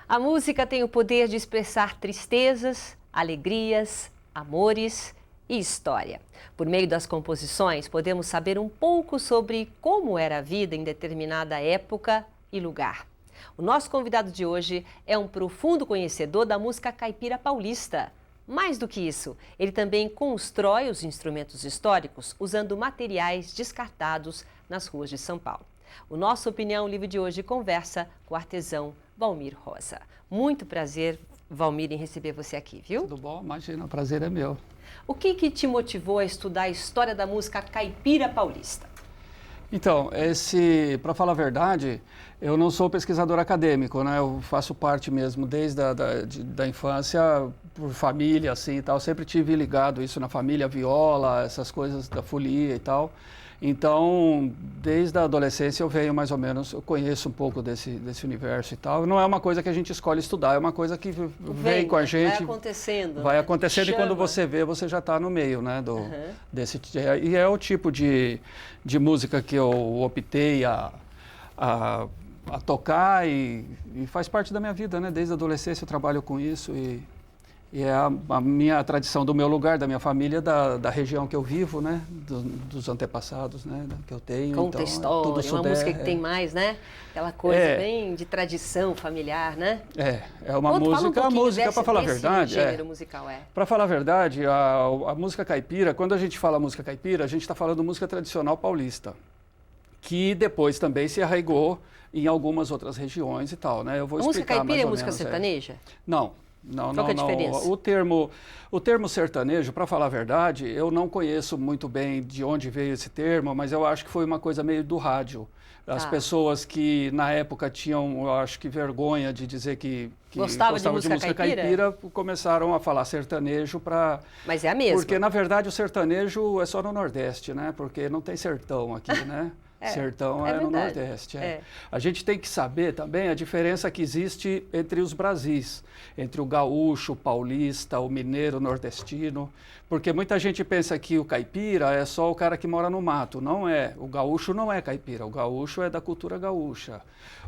A música tem o poder de expressar tristezas, alegrias, amores e história. Por meio das composições, podemos saber um pouco sobre como era a vida em determinada época e lugar. O nosso convidado de hoje é um profundo conhecedor da música caipira paulista. Mais do que isso, ele também constrói os instrumentos históricos usando materiais descartados nas ruas de São Paulo. O nosso Opinião Livre de hoje conversa com o artesão Valmir Rosa. Muito prazer, Valmir, em receber você aqui, viu? Tudo bom? Imagina, o prazer é meu. O que te motivou a estudar a história da música caipira paulista? Então, para falar a verdade, eu não sou pesquisador acadêmico, né? Eu faço parte mesmo desde da infância, por família, assim e tal. Sempre tive ligado isso na família, viola, essas coisas da folia e tal. Então, desde a adolescência eu venho mais ou menos, eu conheço um pouco desse universo e tal. Não é uma coisa que a gente escolhe estudar, é uma coisa que vem com a gente. Vai acontecendo. Vai acontecendo. Chama. E quando você vê, você já está no meio, né? E é o tipo de música que eu optei a tocar e faz parte da minha vida, né? Desde a adolescência eu trabalho com isso e é a minha tradição do meu lugar, da minha família, da região que eu vivo, né? Dos antepassados, né? Que eu tenho. Conta então, história, uma música que tem mais, né? Aquela coisa bem de tradição familiar, né? É uma música, para falar a verdade. Gênero musical, Para falar a verdade, a música caipira, quando a gente fala música caipira, a gente está falando música tradicional paulista, que depois também se arraigou em algumas outras regiões e tal, né? Eu vou explicar mais ou menos. A música caipira é música sertaneja? Não. Qual que é a diferença? O termo sertanejo, para falar a verdade, eu não conheço muito bem de onde veio esse termo, mas eu acho que foi uma coisa meio do rádio. As pessoas que na época tinham, eu acho que vergonha de dizer que gostavam de música caipira, começaram a falar sertanejo para... Mas é a mesma. Porque na verdade o sertanejo é só no Nordeste, né? Porque não tem sertão aqui, né? Sertão é no Nordeste. A gente tem que saber também a diferença que existe entre os Brasis, entre o gaúcho, o paulista, o mineiro, o nordestino, porque muita gente pensa que o caipira é só o cara que mora no mato. Não é. O gaúcho não é caipira, o gaúcho é da cultura gaúcha.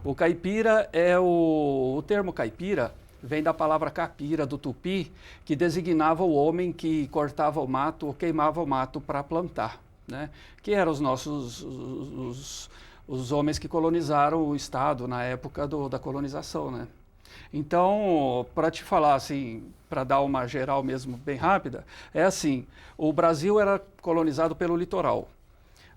O caipira o termo caipira vem da palavra capira, do tupi, que designava o homem que cortava o mato ou queimava o mato para plantar. Né? Que eram os nossos os homens que colonizaram o estado na época da colonização, né? Então, para te falar assim, para dar uma geral mesmo bem rápida, é assim, o Brasil era colonizado pelo litoral.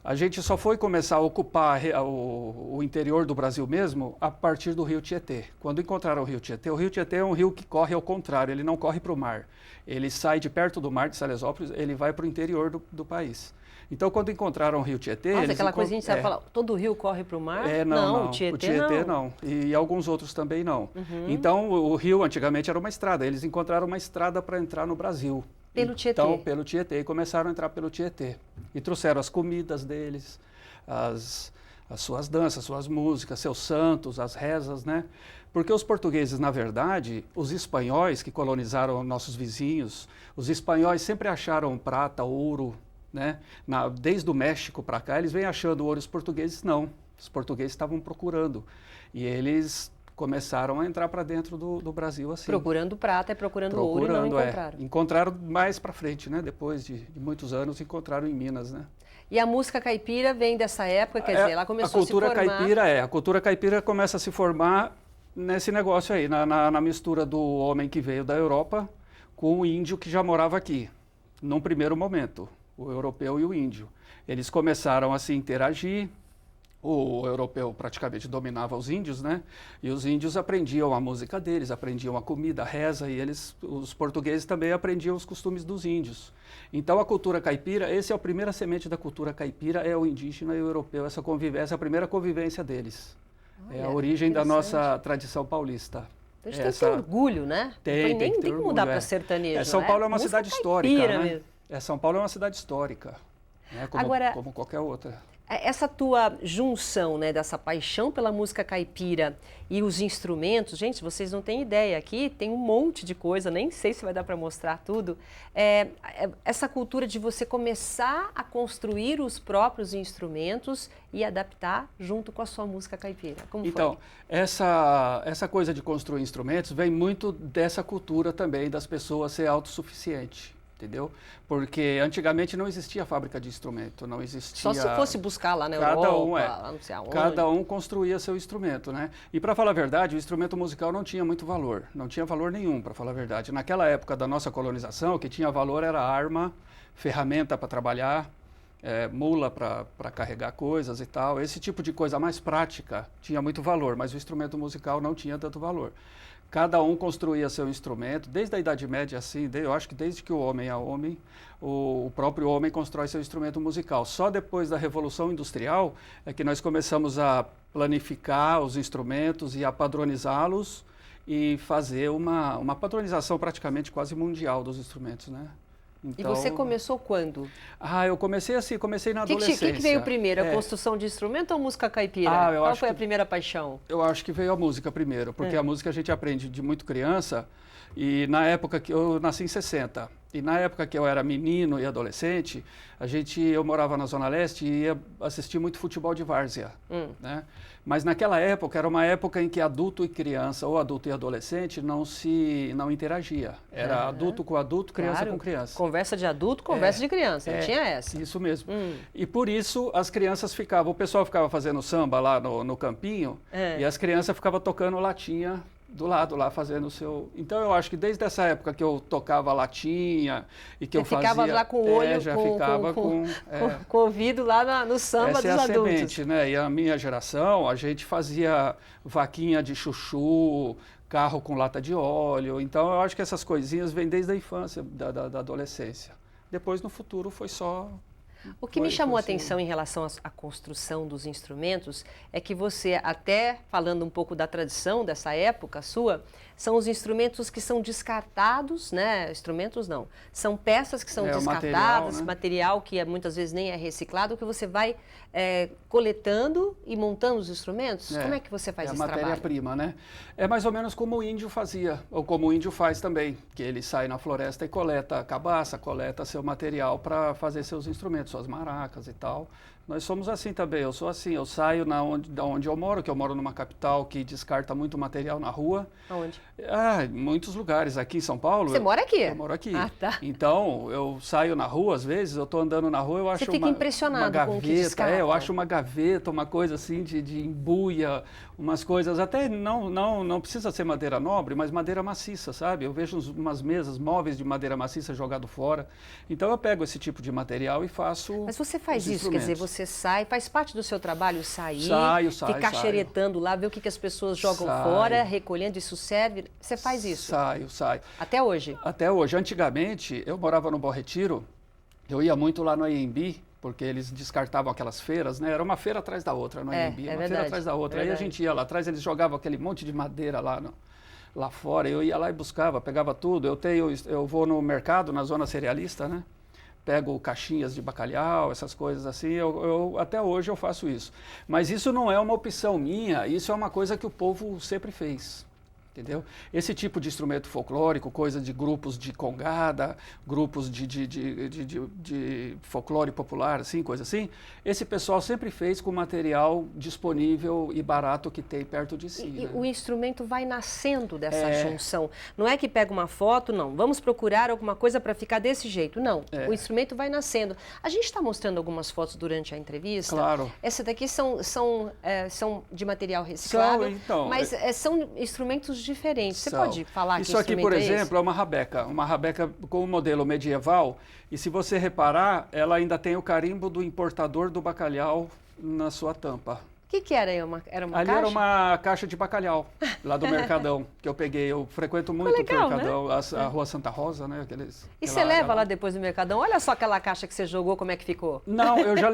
A gente só foi começar a ocupar o interior do Brasil mesmo a partir do rio Tietê. Quando encontraram o rio Tietê é um rio que corre ao contrário, ele não corre para o mar. Ele sai de perto do mar de Salesópolis, ele vai para o interior do país. Então, quando encontraram o rio Tietê... Nossa, aquela coisa que a gente sabe falar, todo rio corre para o mar? Não, o Tietê não. E alguns outros também não. Então, o rio antigamente era uma estrada, eles encontraram uma estrada para entrar no Brasil. Pelo Tietê? Então, pelo Tietê, e começaram a entrar pelo Tietê. E trouxeram as comidas deles, as suas danças, suas músicas, seus santos, as rezas, né? Porque os portugueses, na verdade, os espanhóis que colonizaram nossos vizinhos, os espanhóis sempre acharam prata, ouro, né? Desde o México para cá, eles vêm achando ouro, os portugueses não. Os portugueses estavam procurando. E eles começaram a entrar para dentro do Brasil assim. Procurando prata e procurando ouro e não encontraram. Encontraram mais para frente, né? Depois de muitos anos, encontraram em Minas, né? E a música caipira vem dessa época, quer dizer, ela começou a se formar... A cultura caipira começa a se formar nesse negócio aí, na mistura do homem que veio da Europa com o índio que já morava aqui, num primeiro momento. O europeu e o índio. Eles começaram a se interagir, o europeu praticamente dominava os índios, né? E os índios aprendiam a música deles, aprendiam a comida, a reza, e os portugueses também aprendiam os costumes dos índios. Então a cultura caipira, essa é a primeira semente da cultura caipira, é o indígena e o europeu, essa é a primeira convivência deles. É a origem da nossa tradição paulista. Então a gente tem que ter orgulho, né? Nem tem que mudar para sertanejo, São Paulo é uma cidade histórica, né? Mesmo. São Paulo é uma cidade histórica, né? Como qualquer outra. Essa tua junção, né, dessa paixão pela música caipira e os instrumentos, gente, vocês não têm ideia, aqui tem um monte de coisa, nem sei se vai dar para mostrar tudo. Essa cultura de você começar a construir os próprios instrumentos e adaptar junto com a sua música caipira. Como foi? Então, essa coisa de construir instrumentos vem muito dessa cultura também das pessoas ser autossuficientes. Entendeu? Porque antigamente não existia fábrica de instrumento, não existia... Só se fosse buscar lá na Europa, lá não sei aonde. Cada um construía seu instrumento, né? E para falar a verdade, o instrumento musical não tinha muito valor, não tinha valor nenhum, para falar a verdade. Naquela época da nossa colonização, o que tinha valor era arma, ferramenta para trabalhar, mula para carregar coisas e tal. Esse tipo de coisa mais prática tinha muito valor, mas o instrumento musical não tinha tanto valor. Cada um construía seu instrumento, desde a Idade Média, assim, eu acho que desde que o homem é homem, o próprio homem constrói seu instrumento musical. Só depois da Revolução Industrial é que nós começamos a planificar os instrumentos e a padronizá-los e fazer uma padronização praticamente quase mundial dos instrumentos, né? Então, e você começou quando? Eu comecei assim, comecei na adolescência. O que veio primeiro, a construção de instrumento ou música caipira? Qual foi a primeira paixão? Eu acho que veio a música primeiro, porque a música a gente aprende de muito criança, e na época que eu nasci em 60, e na época que eu era menino e adolescente, eu morava na Zona Leste e ia assistir muito futebol de várzea, né? Mas naquela época, era uma época em que adulto e criança, ou adulto e adolescente, não interagia. Era adulto com adulto, criança com criança. Conversa de adulto, conversa de criança, não tinha essa. Isso mesmo. E por isso as crianças ficavam, o pessoal ficava fazendo samba lá no campinho, e as crianças ficavam tocando latinha do lado lá, fazendo o seu... Então eu acho que desde essa época que eu tocava latinha e que eu fazia... ficava lá com o olho, já ficava com o ouvido lá no samba dos adultos. Essa é a semente, né? E a minha geração, a gente fazia vaquinha de chuchu, carro com lata de óleo. Então eu acho que essas coisinhas vêm desde a infância, da adolescência. Depois, no futuro, foi só... O que me chamou a atenção em relação à construção dos instrumentos é que você, até falando um pouco da tradição dessa época sua, são os instrumentos que são descartados, né? Instrumentos não, são peças que são descartadas, material que muitas vezes nem é reciclado, que você vai coletando e montando os instrumentos. Como é que você faz esse trabalho? É a matéria-prima, né? É mais ou menos como o índio fazia, ou como o índio faz também, que ele sai na floresta e coleta cabaça, coleta seu material para fazer seus instrumentos, suas maracas e tal. Nós somos assim também, eu sou assim, eu saio da onde eu moro, que eu moro numa capital que descarta muito material na rua. Aonde? Em muitos lugares, aqui em São Paulo. Você mora aqui? Eu moro aqui. Tá. Então, eu saio na rua, às vezes, eu estou andando na rua, eu acho Você fica impressionado uma gaveta, com o que descarta. Eu acho uma gaveta, uma coisa assim de embuia, umas coisas, até não precisa ser madeira nobre, mas madeira maciça, sabe? Eu vejo umas mesas, móveis de madeira maciça jogado fora. Então, eu pego esse tipo de material e faço. Mas você faz isso, quer dizer, você sai, faz parte do seu trabalho sair, ficar saio. xeretando lá, ver o que as pessoas jogam fora, recolhendo, isso serve. Você faz isso? Saio. Até hoje? Até hoje. Antigamente, eu morava no Bom Retiro, eu ia muito lá no Anhembi, porque eles descartavam aquelas feiras, né? Era uma feira atrás da outra no Anhembi, uma feira atrás da outra. Aí a gente ia lá atrás, eles jogavam aquele monte de madeira lá fora, eu ia lá e buscava, pegava tudo. Eu vou no mercado, na zona cerealista, né? Pego caixinhas de bacalhau, essas coisas assim, até hoje eu faço isso. Mas isso não é uma opção minha, isso é uma coisa que o povo sempre fez. Entendeu? Esse tipo de instrumento folclórico, coisa de grupos de congada, grupos de folclore popular, assim, coisa assim, esse pessoal sempre fez com material disponível e barato que tem perto de si. E o instrumento vai nascendo dessa junção. Não é que pega uma foto, não. Vamos procurar alguma coisa para ficar desse jeito. Não. O instrumento vai nascendo. A gente está mostrando algumas fotos durante a entrevista. Claro. Essa daqui são de material reciclado, mas são instrumentos diferentes. Você pode falar isso aqui, por exemplo, é uma rabeca com o modelo medieval, e se você reparar, ela ainda tem o carimbo do importador do bacalhau na sua tampa. que era? Era uma caixa? Ali era uma caixa de bacalhau, lá do Mercadão, que eu peguei. Eu frequento muito legal, o Mercadão, né? A Rua Santa Rosa, né? E você leva lá depois do Mercadão? Olha só aquela caixa que você jogou, como é que ficou? Não, eu já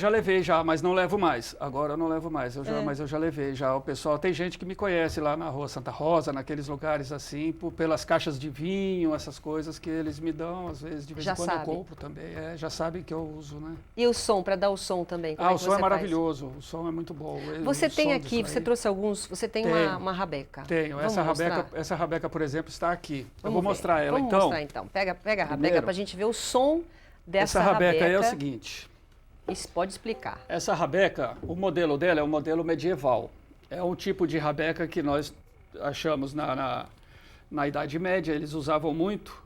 levei já, mas não levo mais. Agora eu não levo mais, mas eu já levei já. O pessoal, tem gente que me conhece lá na Rua Santa Rosa, naqueles lugares assim, pelas caixas de vinho, essas coisas que eles me dão, às vezes, de vez em quando eu compro também. Já sabem que eu uso, né? E o som, para dar o som também? O som é maravilhoso, o som é muito bom. Você tem aqui, você trouxe alguns, você tem uma rabeca. Tenho, essa rabeca, por exemplo, está aqui. Eu vou mostrar ela, então. Vamos mostrar então. Pega a rabeca para a gente ver o som dessa rabeca. Essa rabeca é o seguinte. Isso pode explicar. Essa rabeca, o modelo dela é um modelo medieval. É um tipo de rabeca que nós achamos na Idade Média, eles usavam muito.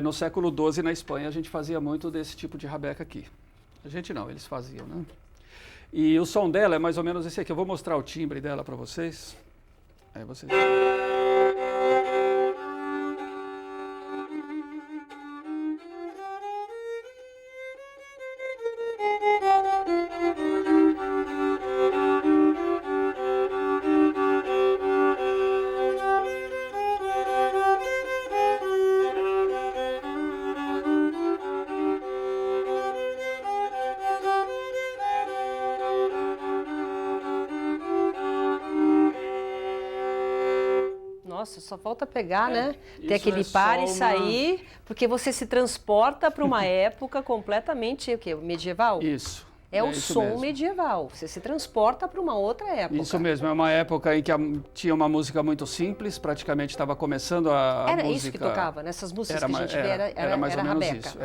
No século XII, na Espanha, a gente fazia muito desse tipo de rabeca aqui. A gente não, eles faziam, né? E o som dela é mais ou menos esse aqui. Eu vou mostrar o timbre dela para vocês. Aí vocês... Nossa, só falta pegar, né? Ter aquele par e sair, porque você se transporta para uma época completamente o quê? Medieval? Isso. É o som mesmo. Medieval. Você se transporta para uma outra época. Isso mesmo, é uma época em que tinha uma música muito simples, praticamente estava começando a música... Era isso que tocava, nessas músicas que a gente vê, era mais ou menos rabeca. Isso,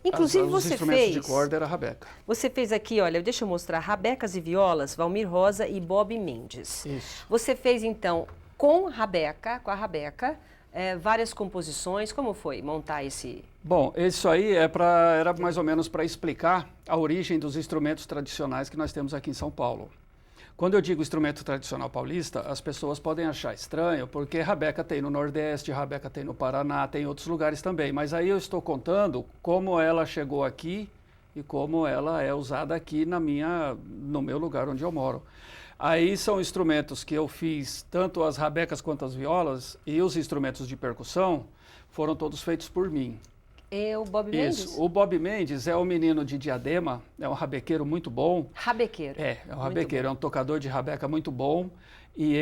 Inclusive os instrumentos de corda era rabeca. Você fez aqui, olha, deixa eu mostrar, rabecas e violas, Valmir Rosa e Bob Mendes. Isso. Você fez então com a rabeca, várias composições. Como foi montar esse... Bom, isso aí era mais ou menos para explicar a origem dos instrumentos tradicionais que nós temos aqui em São Paulo. Quando eu digo instrumento tradicional paulista, as pessoas podem achar estranho, porque rabeca tem no Nordeste, rabeca tem no Paraná, tem em outros lugares também. Mas aí eu estou contando como ela chegou aqui e como ela é usada aqui no meu lugar onde eu moro. Aí são instrumentos que eu fiz, tanto as rabecas quanto as violas, e os instrumentos de percussão foram todos feitos por mim. É o Bob Mendes? Isso. O Bob Mendes é um menino de Diadema, é um rabequeiro muito bom. Rabequeiro? É um rabequeiro, é um tocador de rabeca muito bom. E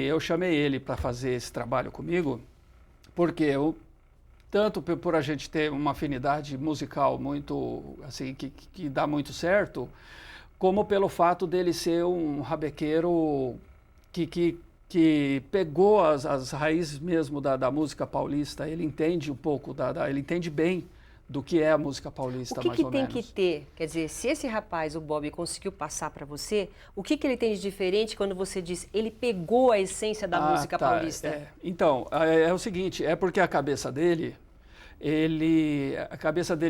eu chamei ele para fazer esse trabalho comigo, porque tanto por a gente ter uma afinidade musical muito, assim, que dá muito certo, como pelo fato dele ser um rabequeiro que pegou as raízes mesmo da música paulista. Ele entende um pouco, ele entende bem do que é a música paulista, mais ou menos. O que tem que ter? Quer dizer, se esse rapaz, o Bob, conseguiu passar para você, o que ele tem de diferente quando você diz ele pegou a essência da música paulista? Então, é o seguinte, é porque a cabeça dele,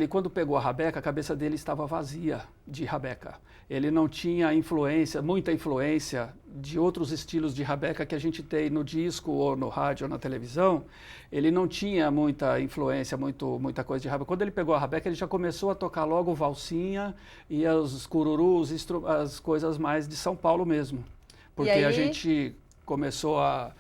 quando pegou a cabeça dele estava vazia de rabeca. Ele não tinha muita influência de outros estilos de rabeca que a gente tem no disco ou no rádio ou na televisão. Ele não tinha muita influência, muita coisa de rabeca. Quando ele pegou a rabeca, ele já começou a tocar logo valsinha e os cururus, as coisas mais de São Paulo mesmo. Porque a gente começou a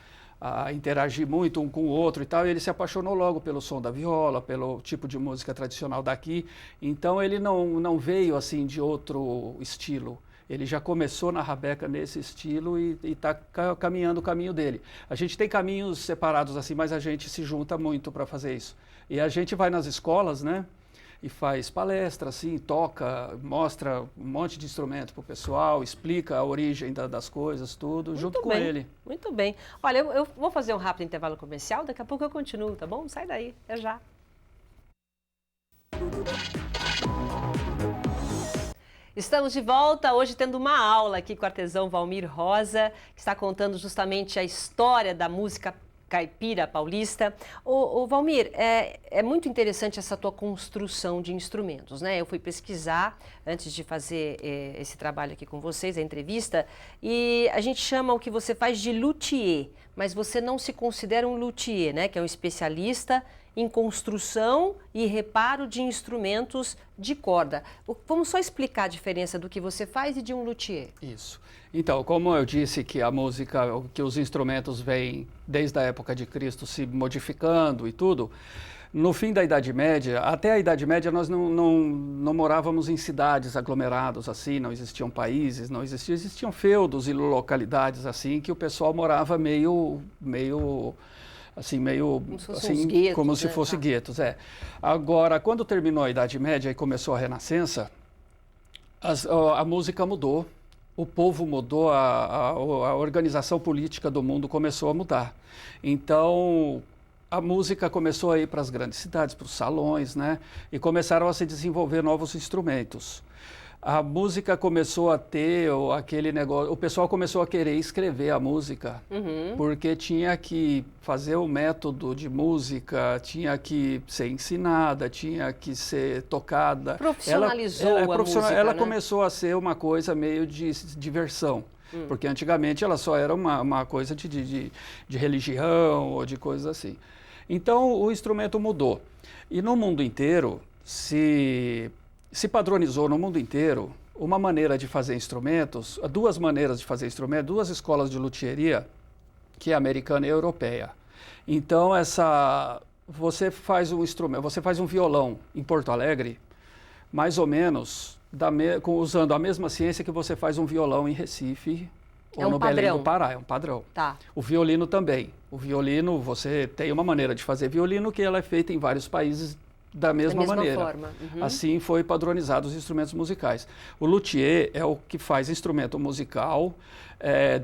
interagir muito um com o outro e tal, e ele se apaixonou logo pelo som da viola, pelo tipo de música tradicional daqui. Então ele não veio assim de outro estilo. Ele já começou na rabeca nesse estilo e está caminhando o caminho dele. A gente tem caminhos separados assim, mas a gente se junta muito para fazer isso. E a gente vai nas escolas, né? E faz palestra, assim, toca, mostra um monte de instrumento para o pessoal, explica a origem das coisas, tudo, junto com ele. Muito bem. Olha, eu vou fazer um rápido intervalo comercial, daqui a pouco eu continuo, tá bom? Sai daí, até já. Estamos de volta, hoje tendo uma aula aqui com o artesão Valmir Rosa, que está contando justamente a história da música caipira paulista. Ô Valmir, é muito interessante essa tua construção de instrumentos, né? Eu fui pesquisar antes de fazer esse trabalho aqui com vocês, a entrevista, e a gente chama o que você faz de luthier, mas você não se considera um luthier, né? Que é um especialista em construção e reparo de instrumentos de corda. Vamos só explicar a diferença do que você faz e de um luthier. Isso. Então, como eu disse que a música, que os instrumentos vêm desde a época de Cristo se modificando e tudo, no fim da Idade Média, até a Idade Média, nós não morávamos em cidades aglomerados assim, não existiam países, existiam feudos e localidades assim, que o pessoal morava meio como se fosse guetos. Agora, quando terminou a Idade Média e começou a Renascença, a música mudou, o povo mudou, a organização política do mundo começou a mudar. Então, a música começou a ir para as grandes cidades, para os salões, né? E começaram a se desenvolver novos instrumentos. A música começou a ter aquele negócio, o pessoal começou a querer escrever a música, porque tinha que fazer o método de música, tinha que ser ensinada, tinha que ser tocada. Profissionalizou a música, ela né? Começou a ser uma coisa meio de diversão. Porque antigamente ela só era uma coisa de religião ou de coisas assim. Então o instrumento mudou. E no mundo inteiro se padronizou no mundo inteiro uma maneira de fazer instrumentos, duas maneiras de fazer instrumentos, duas escolas de luthieria, que é a americana e a europeia. Então você faz um instrumento, você faz um violão em Porto Alegre, mais ou menos usando a mesma ciência que você faz um violão em Recife ou no Belém do Pará, é um padrão. Tá. O violino também. O violino, você tem uma maneira de fazer violino que ela é feita em vários países da mesma maneira. Forma. Assim foi padronizado os instrumentos musicais. O luthier é o que faz instrumento musical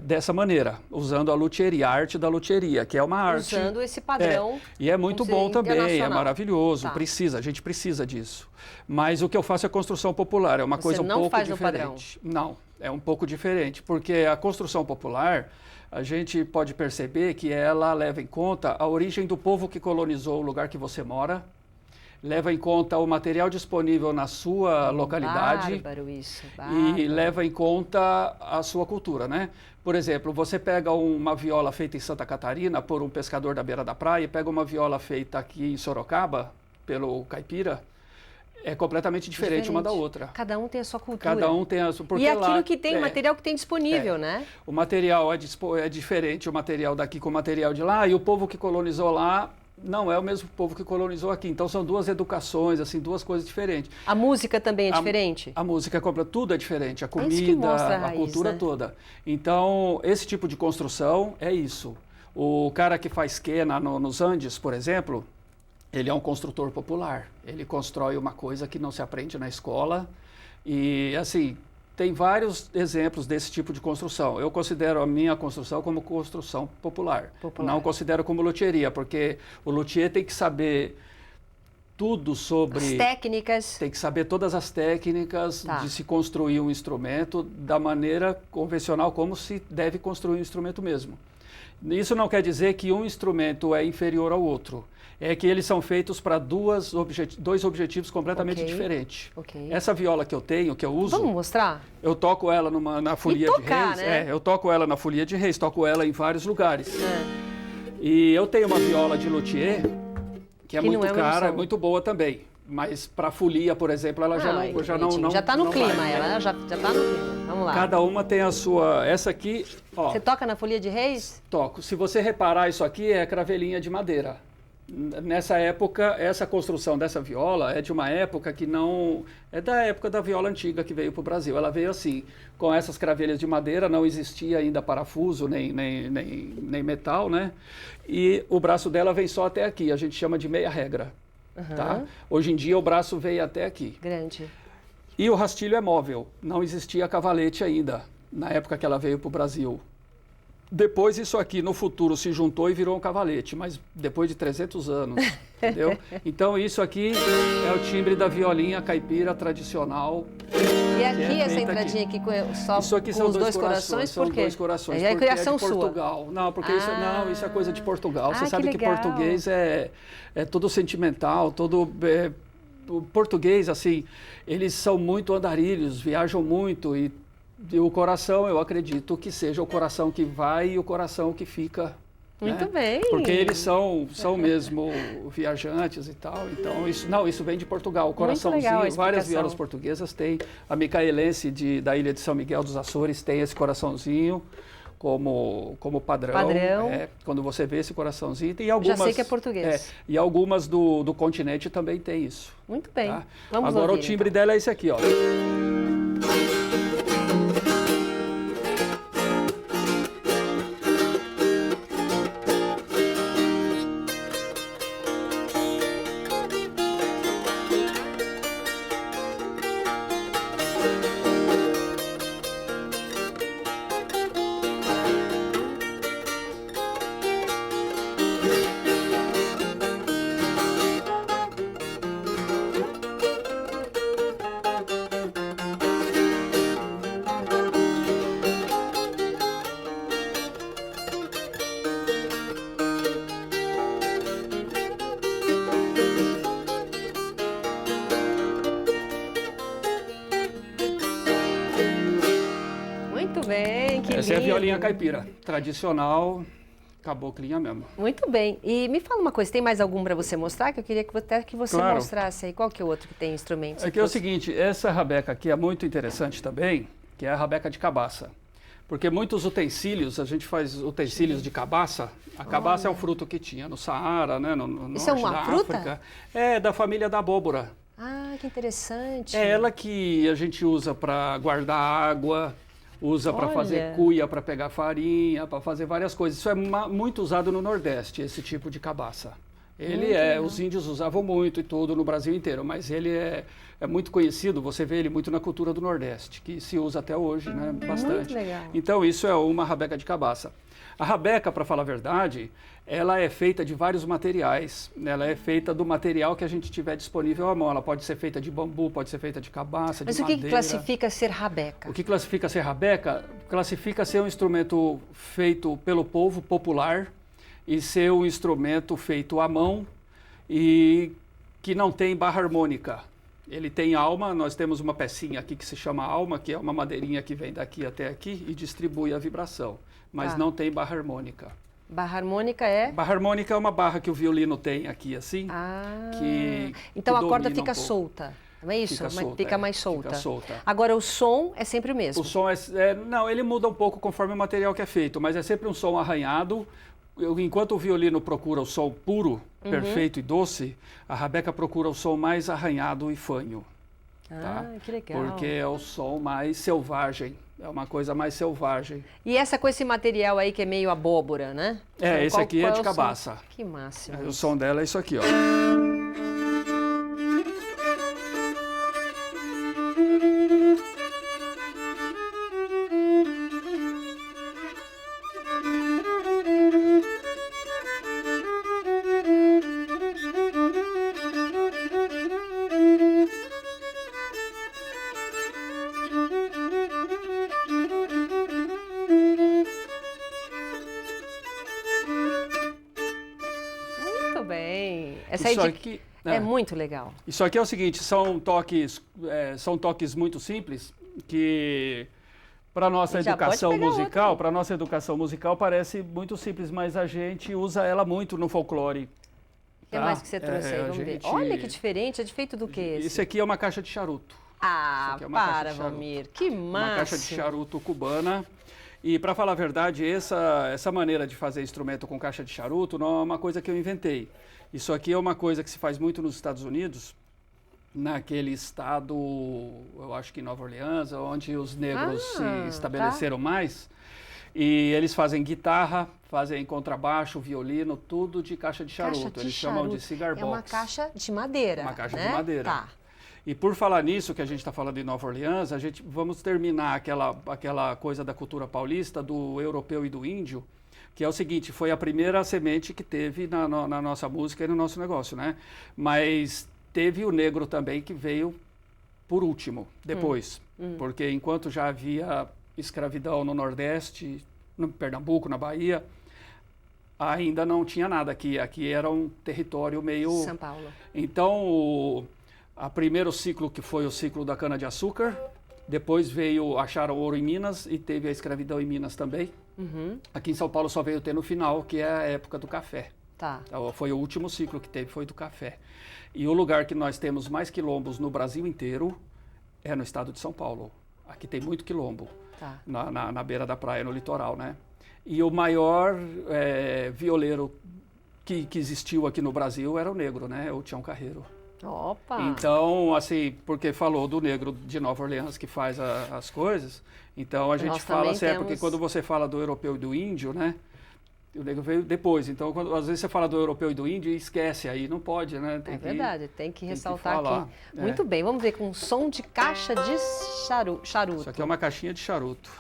dessa maneira, usando a luthieria, a arte da luthieria, que é uma arte... Usando esse padrão. E é muito bom também, é maravilhoso, Tá. A gente precisa disso. Mas o que eu faço é construção popular, é uma coisa um pouco diferente. Não, é um pouco diferente, porque a construção popular, a gente pode perceber que ela leva em conta a origem do povo que colonizou o lugar que você mora, leva em conta o material disponível na sua localidade. Bárbaro isso, bárbaro. E leva em conta a sua cultura, né? Por exemplo, você pega uma viola feita em Santa Catarina por um pescador da beira da praia, pega uma viola feita aqui em Sorocaba pelo caipira, é completamente diferente uma da outra. Cada um tem a sua cultura. Cada um tem a sua... E aquilo que tem, o material que tem disponível, né? O material é diferente, o material daqui com o material de lá, e o povo que colonizou lá não é o mesmo povo que colonizou aqui. Então são duas educações, assim, duas coisas diferentes. A música também é diferente? A música tudo é diferente, a É isso que mostra comida, a raiz, cultura né? toda. Então, esse tipo de construção é isso. O cara que faz quena nos Andes, por exemplo, ele é um construtor popular. Ele constrói uma coisa que não se aprende na escola. E, assim, tem vários exemplos desse tipo de construção. Eu considero a minha construção como construção popular. Não considero como luthieria, porque o luthier tem que saber tudo sobre... As técnicas. Tem que saber todas as técnicas de se construir um instrumento da maneira convencional, como se deve construir um instrumento mesmo. Isso não quer dizer que um instrumento é inferior ao outro. É que eles são feitos para dois objetivos completamente diferentes. Essa viola que eu tenho, que eu uso... Vamos mostrar? Eu toco ela na Folia de Reis. Né? Eu toco ela na Folia de Reis, toco ela em vários lugares. E eu tenho uma viola de luthier, que é muito cara, é muito boa também. Mas para folia, por exemplo, ela já não já está no clima, vai, ela já está no clima. Vamos lá. Cada uma tem a sua... Essa aqui, ó... Você toca na Folia de Reis? Toco. Se você reparar, isso aqui é cravelinha de madeira. Nessa época, essa construção dessa viola é de uma época que não... É da época da viola antiga que veio para o Brasil. Ela veio assim, com essas cravelhas de madeira, não existia ainda parafuso nem metal, né? E o braço dela vem só até aqui, a gente chama de meia regra. Tá? Hoje em dia o braço veio até aqui. Grande. E o rastilho é móvel, não existia cavalete ainda, na época que ela veio para o Brasil. Depois isso aqui no futuro se juntou e virou um cavalete, mas depois de 300 anos, entendeu? Então isso aqui é o timbre da violinha caipira tradicional. E aqui essa entradinha aqui só isso aqui com são os dois corações, são por quê? Dois corações, É criação de Portugal. Não, porque isso é coisa de Portugal. Você sabe que português é todo sentimental, o português, assim, eles são muito andarilhos, viajam muito e o coração, eu acredito que seja o coração que vai e o coração que fica Muito bem. Porque eles são mesmo viajantes e tal. Então, isso vem de Portugal. O coraçãozinho, várias violas portuguesas têm. A micaelense da ilha de São Miguel dos Açores tem esse coraçãozinho como padrão. Quando você vê esse coraçãozinho. E algumas, já sei que é português. E algumas do continente também tem isso. Muito bem. Tá? Vamos Agora ouvir, o timbre dela é esse aqui, ó. Essa é a violinha caipira, tradicional, caboclinha mesmo. Muito bem. E me fala uma coisa, tem mais algum para você mostrar? Que eu queria que você mostrasse aí. Qual que é o outro que tem instrumentos? É o seguinte, essa rabeca aqui é muito interessante também, que é a rabeca de cabaça. Porque muitos utensílios, a gente faz utensílios de cabaça. A cabaça é um fruto que tinha no Saara, né, no norte da África. Isso é uma fruta? É, da família da abóbora. Ah, que interessante. É ela que a gente usa para guardar água, usa para fazer cuia, para pegar farinha, para fazer várias coisas. Isso é muito usado no Nordeste, esse tipo de cabaça. Os índios usavam muito e tudo no Brasil inteiro, mas ele é muito conhecido, você vê ele muito na cultura do Nordeste, que se usa até hoje, né, bastante. Muito legal. Então isso é uma rabeca de cabaça. A rabeca, para falar a verdade, ela é feita de vários materiais. Ela é feita do material que a gente tiver disponível à mão. Ela pode ser feita de bambu, pode ser feita de cabaça, de madeira. Mas o que classifica ser rabeca? O que classifica ser rabeca? Classifica ser um instrumento feito pelo povo popular e ser um instrumento feito à mão e que não tem barra harmônica. Ele tem alma, nós temos uma pecinha aqui que se chama alma, que é uma madeirinha que vem daqui até aqui e distribui a vibração, mas não tem barra harmônica. Barra harmônica é? Barra harmônica é uma barra que o violino tem aqui, assim. Então a corda fica solta, não é isso? Fica mais solta. Fica solta. Agora o som é sempre o mesmo? O som não, ele muda um pouco conforme o material que é feito, mas é sempre um som arranhado. Enquanto o violino procura o som puro, perfeito e doce, a rabeca procura o som mais arranhado e fanho. Tá? Que legal. Porque é o som mais selvagem, é uma coisa mais selvagem. E essa com esse material aí que é meio abóbora, né? Esse aqui é de cabaça. Que máximo. O som dela é isso aqui, ó. É muito legal. Isso aqui é o seguinte, são toques muito simples que para nossa educação musical parece muito simples, mas a gente usa ela muito no folclore. O que mais que você trouxe aí? Vamos ver. Olha que diferente, é de feito do que esse? Esse aqui é uma caixa de charuto. Valmir, que massa! Uma caixa de charuto cubana. E para falar a verdade, essa maneira de fazer instrumento com caixa de charuto não é uma coisa que eu inventei. Isso aqui é uma coisa que se faz muito nos Estados Unidos, naquele estado, eu acho que em Nova Orleans, onde os negros se estabeleceram mais. E eles fazem guitarra, fazem contrabaixo, violino, tudo de caixa de charuto. Eles chamam de cigar box. É uma caixa de madeira, uma caixa de madeira. E por falar nisso, que a gente está falando em Nova Orleans, vamos terminar aquela coisa da cultura paulista, do europeu e do índio, que é o seguinte, foi a primeira semente que teve na nossa música e no nosso negócio, né? Mas teve o negro também que veio por último, depois. Porque enquanto já havia escravidão no Nordeste, no Pernambuco, na Bahia, ainda não tinha nada aqui. Aqui era um território meio... São Paulo. Então, o primeiro ciclo, que foi o ciclo da cana-de-açúcar, depois acharam ouro em Minas e teve a escravidão em Minas também. Aqui em São Paulo só veio ter no final, que é a época do café. Tá. Foi o último ciclo que teve, foi do café. E o lugar que nós temos mais quilombos no Brasil inteiro é no estado de São Paulo. Aqui tem muito quilombo, tá. na beira da praia, no litoral, né? E o maior violeiro que existiu aqui no Brasil era o negro, né? O Tião Carreiro. Opa! Então, assim, porque falou do negro de Nova Orleans que faz as coisas, então a gente fala assim, porque quando você fala do europeu e do índio, né? O negro veio depois, então às vezes você fala do europeu e do índio e esquece, aí não pode, né? É verdade, tem que ressaltar aqui. Muito bem, vamos ver com um som de caixa de charuto. Isso aqui é uma caixinha de charuto.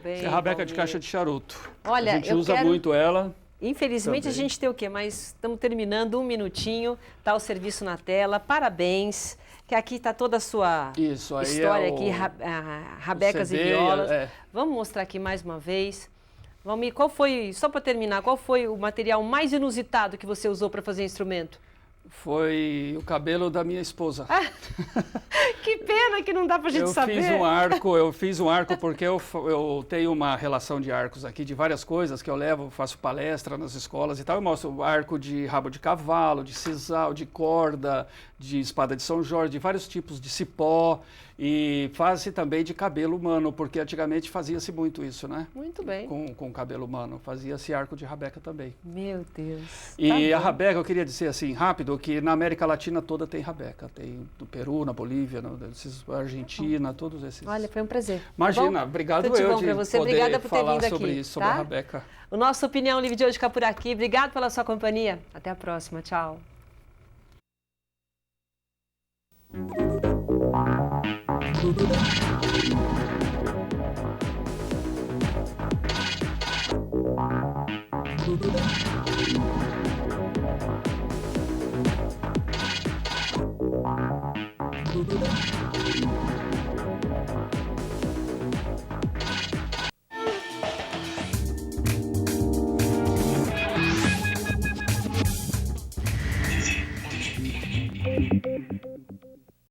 Bem, é a rabeca de caixa de charuto. Olha, a gente usa muito ela. Infelizmente também. A gente tem o quê? Mas estamos terminando, um minutinho, está o serviço na tela. Parabéns, que aqui está toda a sua história aqui, rabecas CD, e violas. Vamos mostrar aqui mais uma vez. Valmir, qual foi, só para terminar, qual foi o material mais inusitado que você usou para fazer instrumento? Foi o cabelo da minha esposa. Que pena que não dá pra gente saber. Eu fiz um arco porque eu tenho uma relação de arcos aqui, de várias coisas que eu levo, faço palestra nas escolas e tal. Eu mostro arco de rabo de cavalo, de sisal, de corda, de espada de São Jorge, de vários tipos de cipó. E faz-se também de cabelo humano, porque antigamente fazia-se muito isso, né? Muito bem. Com cabelo humano. Fazia-se arco de rabeca também. Meu Deus. E a rabeca, eu queria dizer assim, rápido, que na América Latina toda tem rabeca. Tem no Peru, na Bolívia, na Argentina, todos esses. Olha, foi um prazer. Imagina, obrigado eu de você. Obrigada por ter vindo aqui, sobre isso, sobre a rabeca. O nosso Opinião Livre de hoje fica por aqui. Obrigado pela sua companhia. Até a próxima. Tchau.